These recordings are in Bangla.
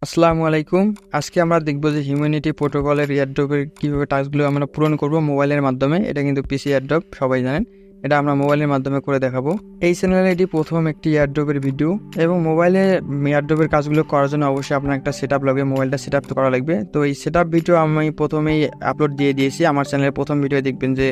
আসসালামু আলাইকুম। আজকে আমরা দেখব যে হিউম্যানিটি প্রোটোকলের এয়ারড্রপের কীভাবে টাস্কগুলো আমরা পূরণ করব মোবাইলের মাধ্যমে। এটা কিন্তু পিসি এয়ারড্রপ, সবাই জানেন। এটা আমরা মোবাইলের মাধ্যমে করে দেখাবো। এই চ্যানেলে এটি প্রথম একটি এয়ারড্রপের ভিডিও এবং মোবাইলে এয়ারড্রপের কাজগুলো করার জন্য অবশ্যই আপনার একটা সেট আপ লাগবে, মোবাইলটা সেট আপ করা লাগবে। তো এই সেট আপ ভিডিও আমি প্রথমেই আপলোড দিয়ে দিয়েছি। আমার চ্যানেলের প্রথম ভিডিও দেখবেন যে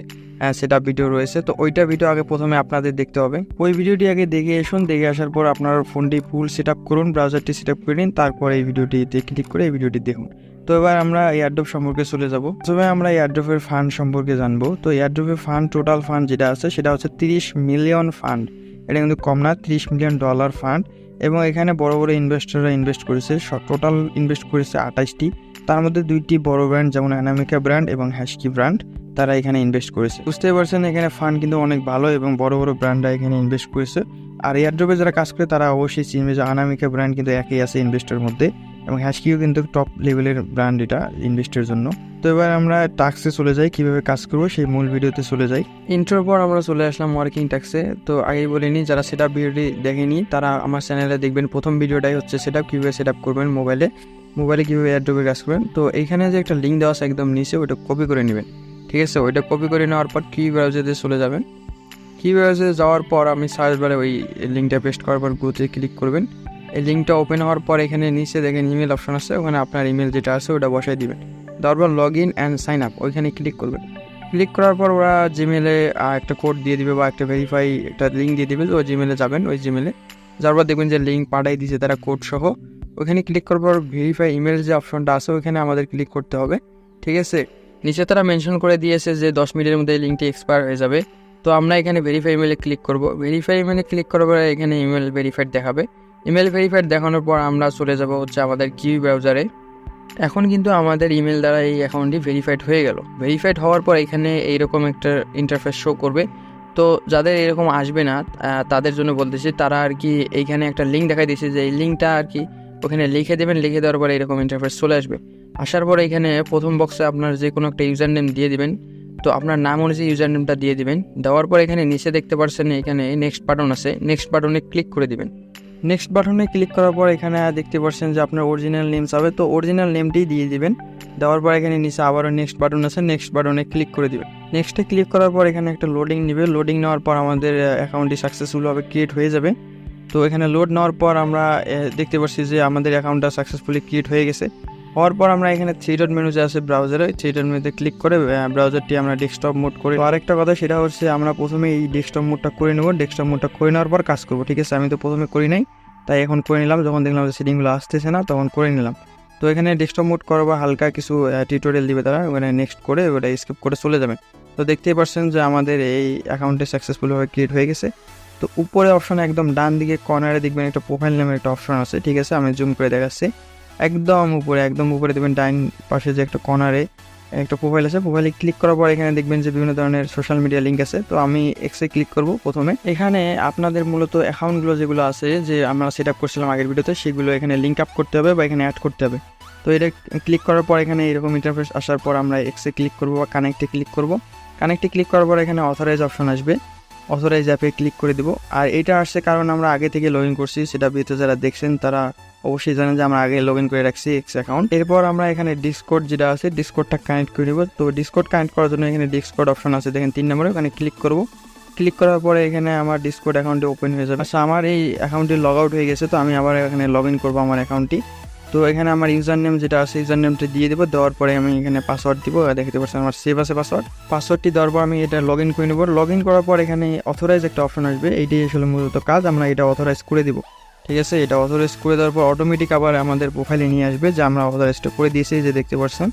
সেট আপ ভিডিও রয়েছে, তো ওইটা ভিডিও আগে প্রথমে আপনাদের দেখতে হবে। ওই ভিডিওটি আগে দেখে আসুন, দেখে আসার পর আপনার ফোনটি ফুল সেট আপ করুন, ব্রাউজারটি সেট আপ করে নিন, তারপর এই ভিডিওটিতে ক্লিক করে এই ভিডিওটি দেখুন। তো এবার আমরা এয়ারড্রপ সম্পর্কে চলে যাব। প্রথমে আমরা এয়ারড্রপের ফান্ড সম্পর্কে জানবো। তো এয়ারড্রপের ফান্ড, টোটাল ফান্ড যেটা আছে সেটা হচ্ছে 30 মিলিয়ন ফান্ড। এটা কিন্তু কম না, $30 মিলিয়ন ফান্ড। এবং এখানে বড় বড় ইনভেস্টররা ইনভেস্ট করেছে, টোটাল ইনভেস্ট করেছে 28টি। তার মধ্যে 2টি বড় ব্র্যান্ড যেমন অ্যানামিকা ব্র্যান্ড এবং হ্যাশকি ব্র্যান্ড, তারা এখানে ইনভেস্ট করেছে। বুঝতে পারছেন এখানে ফান্ড কিন্তু অনেক ভালো এবং বড় বড় ব্র্যান্ডরা এখানে ইনভেস্ট করেছে। আর এয়ারড্রপে যারা কাজ করে তারা অবশ্যই চিনবে যে অ্যানামিকা ব্র্যান্ড কিন্তু একই আছে ইনভেস্টের মধ্যে, এবং হ্যাশকিও কিন্তু টপ লেভেলের ব্র্যান্ড এটা ইনভেস্টের জন্য। তো এবার আমরা টাস্কে চলে যাই, কিভাবে কাজ করবো সেই মূল ভিডিওতে চলে যাই। ইন্ট্রোর পর আমরা চলে আসলাম ওয়ার্কিং টাস্কে। তো আগেই বলিনি, যারা সেট আপ ভিডিওটি দেখেনি তারা আমার চ্যানেলে দেখবেন প্রথম ভিডিওটাই হচ্ছে সেট আপ, কীভাবে সেট আপ করবেন মোবাইলে কীভাবে এয়ারড্রপে কাজ করবেন। তো এইখানে যে একটা লিঙ্ক দেওয়া আছে একদম নিচে, ওইটা কপি করে নেবেন। ঠিক আছে, ওইটা কপি করে নেওয়ার পর কি ব্রাউজারে চলে যাবেন। কি ব্রাউজারে যাওয়ার পর আমি সার্চ বারে ওই লিঙ্কটা পেস্ট করার পর গ্রুপে ক্লিক করবেন। এই লিঙ্কটা ওপেন হওয়ার পর এখানে নিচে দেখেন ইমেল অপশন আছে, ওখানে আপনার ইমেল যেটা আছে ওটা বসাই দিবেন। তারপর log in and sign up ওইখানে ক্লিক করবেন। ক্লিক করার পর ওরা জিমেলে একটা কোড দিয়ে দিবে বা একটা ভেরিফাই একটা লিঙ্ক দিয়ে দিবে। ওই জিমেলে যাবেন, ওই জিমেলে যাওয়ার পর দেখবেন যে লিঙ্ক পাঠাই দিয়েছে তারা কোড সহ। ওখানে ক্লিক করার পর ভেরিফাই ইমেল যে অপশনটা আছে ওইখানে আমাদের ক্লিক করতে হবে। ঠিক আছে, নিচে তারা মেনশন করে দিয়েছে যে 10 মিনিটের মধ্যে এই লিঙ্কটি এক্সপায়ার হয়ে যাবে। তো আমরা এখানে ভেরিফাই ইমেলে ক্লিক করব। ভেরিফাই ইমেলে ক্লিক করার পর এখানে ইমেল ভেরিফাইড দেখাবে। ইমেল ভেরিফাইড দেখানোর পর আমরা চলে যাব হচ্ছে আমাদের কিউ ব্রাউজারে। এখন কিন্তু আমাদের ইমেল দ্বারা এই অ্যাকাউন্টটি ভেরিফাইড হয়ে গেল। ভেরিফাইড হওয়ার পর এখানে এইরকম একটা ইন্টারফেস শো করবে। তো যাদের এরকম আসবে না তাদের জন্য বলতেছি, তারা আর কি এইখানে একটা লিঙ্ক দেখাই দিয়েছে, যে এই লিঙ্কটা আর কি ওখানে লিখে দেবেন। লিখে দেওয়ার পরে এরকম ইন্টারফেস চলে আসবে। আসার পর এখানে প্রথম বক্সে আপনার যে কোনো একটা ইউজার নেম দিয়ে দিবেন। তো আপনার নাম অনুযায়ী ইউজার নেমটা দিয়ে দিবেন। দেওয়ার পর এখানে নিচে দেখতে পাচ্ছেন এখানে নেক্সট বাটন আছে, নেক্সট বাটনে ক্লিক করে দিবেন। নেক্সট বাটনে ক্লিক করার পর এখানে দেখতে পাচ্ছেন যে আপনার অরিজিনাল নেম চাবে, তো অরিজিনাল নেমটি দিয়ে দিবেন। দেওয়ার পর এখানে নিচে আবারও নেক্সট বাটন আছে, নেক্সট বাটনে ক্লিক করে দিবেন। নেক্সটে ক্লিক করার পর এখানে একটা লোডিং নেবে। লোডিং নেওয়ার পর আমাদের অ্যাকাউন্টটি সাকসেসফুলভাবে ক্রিয়েট হয়ে যাবে। তো এখানে লোড নেওয়ার পর আমরা দেখতে পাচ্ছি যে আমাদের অ্যাকাউন্টটা সাকসেসফুলি ক্রিয়েট হয়ে গেছে। হওয়ার পর আমরা এখানে 3 ডট মেনু যে আছে ব্রাউজারে, 3 ডট মেনুতে ক্লিক করে ব্রাউজারটি আমরা ডেস্কটপ মোড করে। আরেকটা কথা সেটা হচ্ছে আমরা প্রথমে এই ডেস্কটপ মোডটা করে নেব। ডেস্কটপ মোডটা করে নেওয়ার পর কাজ করবো। ঠিক আছে, আমি তো প্রথমে করি নাই, তাই এখন করে নিলাম। যখন দেখলাম যে সেটিংগুলো আসতেছে না তখন করে নিলাম। তো এখানে ডেস্কটপ মোড করবার হালকা কিছু টিউটোরিয়াল দিবে তারা, ওখানে নেক্সট করে ওটা স্কিপ করে চলে যাবেন। তো দেখতেই পাচ্ছেন যে আমাদের এই অ্যাকাউন্টে সাকসেসফুলভাবে ক্রিয়েট হয়ে গেছে। তো উপরে অপশনে একদম ডান দিকে কর্নারে দেখবেন একটা প্রোফাইল নামের একটা অপশন আছে। ঠিক আছে, আমি জুম করে দেখাচ্ছি। একদম উপরে দেখবেন ডাইন পাশে যে একটা কর্নারে একটা প্রোফাইল আছে। প্রোফাইলে ক্লিক করার পর এখানে দেখবেন যে বিভিন্ন ধরনের সোশ্যাল মিডিয়া লিঙ্ক আছে। তো আমি এক্সে ক্লিক করব প্রথমে। এখানে আপনাদের মূলত অ্যাকাউন্টগুলো যেগুলো আছে যে আমরা সেট আপ করছিলাম আগের ভিডিওতে, সেগুলো এখানে লিঙ্ক আপ করতে হবে বা এখানে অ্যাড করতে হবে। তো এটা ক্লিক করার পর এখানে এরকম ইন্টারফেস আসার পর আমরা এক্সে ক্লিক করব বা কানেক্টে ক্লিক করব। কানেক্টে ক্লিক করার পর এখানে অথরাইজ অপশন আসবে, অথরাইজ অ্যাপে ক্লিক করে দিব। আর এটা আসছে কারণ আমরা আগে থেকে লগ ইন করছি। সেটা ভিতরে যারা দেখছেন তারা অবশ্যই জানেন যে আমরা আগে লগ ইন করে রাখছি এক্স অ্যাকাউন্ট। এরপর আমরা এখানে ডিসকর্ড যেটা আছে ডিসকর্ডটা কানেক্ট করে নেব। তো ডিসকর্ড কানেক্ট করার জন্য এখানে ডিসকর্ড অপশন আছে, দেখেন 3 নম্বরে, ওখানে ক্লিক করব। ক্লিক করার পরে এখানে আমার ডিসকর্ড অ্যাকাউন্টে ওপেন হয়ে যাবে। আচ্ছা, আমার এই অ্যাকাউন্টটি লগ আউট হয়ে গেছে, তো আমি আবার এখানে লগ ইন করবো আমার অ্যাকাউন্টটি। তো এখানে আমার ইউজার নেম যেটা আছে ইউজার নেমটা দিয়ে দেবো। দেওয়ার পরে আমি এখানে পাসওয়ার্ড দিব। দেখতে পাচ্ছেন আমার সেভ আছে পাসওয়ার্ডটি দেওয়ার পর আমি এটা লগ ইন করে নেব। লগ ইন করার পর এখানে অথরাইজ একটা অপশন আসবে। এইটাই আসলে মূলত কাজ, আমরা এটা অথরাইজ করে দিব। ঠিক আছে, এটা অথরাইজ করে দেওয়ার পর অটোমেটিক আবার আমাদের প্রোফাইলে নিয়ে আসবে যে আমরা অথরাইজটা করে দিয়েছি, যে দেখতে পাচ্ছেন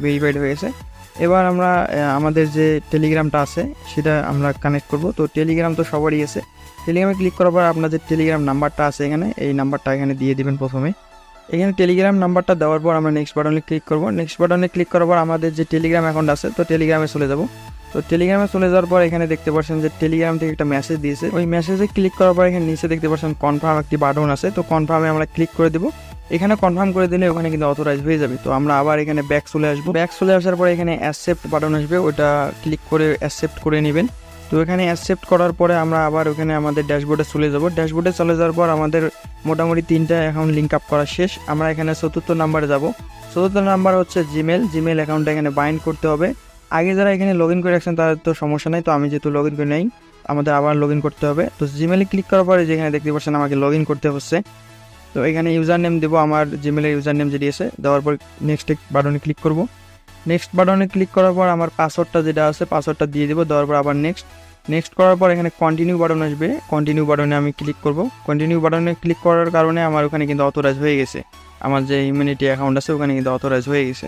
ভেরিফাইড হয়ে গেছে। এবার আমরা আমাদের যে টেলিগ্রামটা আছে সেটা আমরা কানেক্ট করব। তো টেলিগ্রাম তো সবারই আছে। টেলিগ্রামে ক্লিক করার পর আপনার যে টেলিগ্রাম নাম্বারটা আছে এখানে, এই নাম্বারটা এখানে দিয়ে দিবেন প্রথমে। এখানে টেলিগ্রাম নাম্বারটা দেওয়ার পর আমরা নেক্সট বাটনে ক্লিক করব। নেক্সট বাটনে ক্লিক করার পর আমাদের যে টেলিগ্রাম অ্যাকাউন্ট আছে, তো টেলিগ্রামে চলে যাব। তো টেলিগ্রামে চলে যাওয়ার পর এখানে দেখতে পাচ্ছেন যে টেলিগ্রাম থেকে একটা মেসেজ দিয়েছে। ওই মেসেজে ক্লিক করার পর এখানে নিচে দেখতে পাচ্ছেন কনফার্ম একটি বাটন আছে। তো কনফার্মে আমরা ক্লিক করে দেবো। এখানে কনফার্ম করে দিলে ওখানে কিন্তু অথরাইজ হয়ে যাবে। তো আমরা আবার এখানে ব্যাক চলে আসবো। ব্যাক চলে আসার পর এখানে অ্যাকসেপ্ট বাটন আসবে, ওটা ক্লিক করে অ্যাকসেপ্ট করে নেবেন। তো এখানে অ্যাকসেপ্ট করার পরে আমরা আবার ওখানে আমাদের ড্যাশবোর্ডে চলে যাব। ড্যাশবোর্ডে চলে যাওয়ার পর আমাদের মোটামুটি 3টা অ্যাকাউন্ট লিঙ্ক আপ করা শেষ। আমরা এখানে 4র্থ নাম্বারে যাব। 4র্থ নাম্বার হচ্ছে জিমেল অ্যাকাউন্টটা এখানে বাইন্ড করতে হবে। আগে যারা এখানে লগ ইন করে রাখছেন তাদের তো সমস্যা নাই, তো আমি যেহেতু লগ ইন করে নেই আমাদের আবার লগ ইন করতে হবে। তো জিমেলে ক্লিক করার পরে যেখানে দেখতে পাচ্ছেন আমাকে লগ ইন করতে হচ্ছে। তো এখানে ইউজার নেম দেবো, আমার জিমেলের ইউজার নেম যেটি আছে, দেওয়ার পর নেক্সট বাটনে ক্লিক করব। নেক্সট বাটনে ক্লিক করার পর আমার পাসওয়ার্ডটা যেটা আছে পাসওয়ার্ডটা দিয়ে দেবো, দেওয়ার পর আবার নেক্সট করার পর এখানে কন্টিনিউ বাটন আসবে। কন্টিনিউ বাটনে আমি ক্লিক করব। কন্টিনিউ বাটনে ক্লিক করার কারণে আমার ওখানে কিন্তু অথরাইজ হয়ে গেছে, আমার যে হিউম্যানিটি অ্যাকাউন্ট আছে ওখানে কিন্তু অথরাইজ হয়ে গেছে।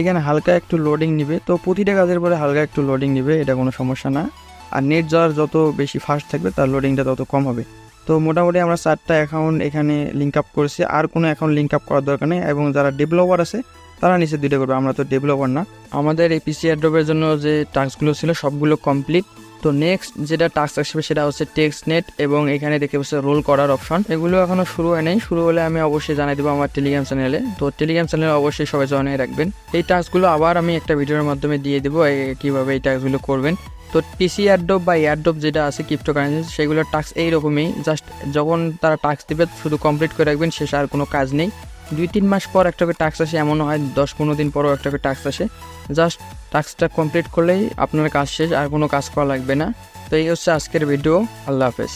এখানে হালকা একটু লোডিং নিবে, তো প্রতিটা কাজের পরে হালকা একটু লোডিং নিবে, এটা কোনো সমস্যা না। আর নেট যাওয়ার যত বেশি ফাস্ট থাকবে তার লোডিংটা তত কম হবে। তো মোটামুটি আমরা 4টা অ্যাকাউন্ট এখানে লিঙ্ক আপ করেছি, আর কোনো অ্যাকাউন্ট লিঙ্ক আপ করার দরকার নেই। এবং যারা ডেভেলপার আছে তারা নিচে 2টা করবে, আমরা তো ডেভেলপার না। আমাদের এই পিসি এয়ারড্রপের জন্য যে টাস্কগুলো ছিল সবগুলো কমপ্লিট। তো নেক্সট যেটা টাস্ক আসবে সেটা হচ্ছে টেক্সটনেট, এবং এখানে দেখতে পাচ্ছি রোল করার অপশন। এগুলো এখনো শুরু হয় নাই, শুরু হলে আমি অবশ্যই জানাই দেবো আমার টেলিগ্রাম চ্যানেলে। তো টেলিগ্রাম চ্যানেলে অবশ্যই সবাই জয়েন হয়ে রাখবেন। এই টাস্কগুলো আবার আমি একটা ভিডিওর মাধ্যমে দিয়ে দেবো কীভাবে এই টাস্কগুলো করবেন। তো পিসি এয়ারড্রপ বা এয়ারড্রপ যেটা আছে ক্রিপ্টোকারেন্সি সেগুলোর টাস্ক এইরকমই, জাস্ট যখন তারা টাস্ক দেবে শুধু কমপ্লিট করে রাখবেন, শেষ আর কোনো কাজ নেই। 2-3 মাস পর একটা করে টাস্ক আসে, এমনও হয় 10-15 দিন পরও একটা করে টাস্ক আসে। জাস্ট টাস্কটা কমপ্লিট করলেই আপনার কাজ শেষ, আর কোনো কাজ করা লাগবে না। তো এই হচ্ছে আজকের ভিডিও। আল্লাহ হাফেজ।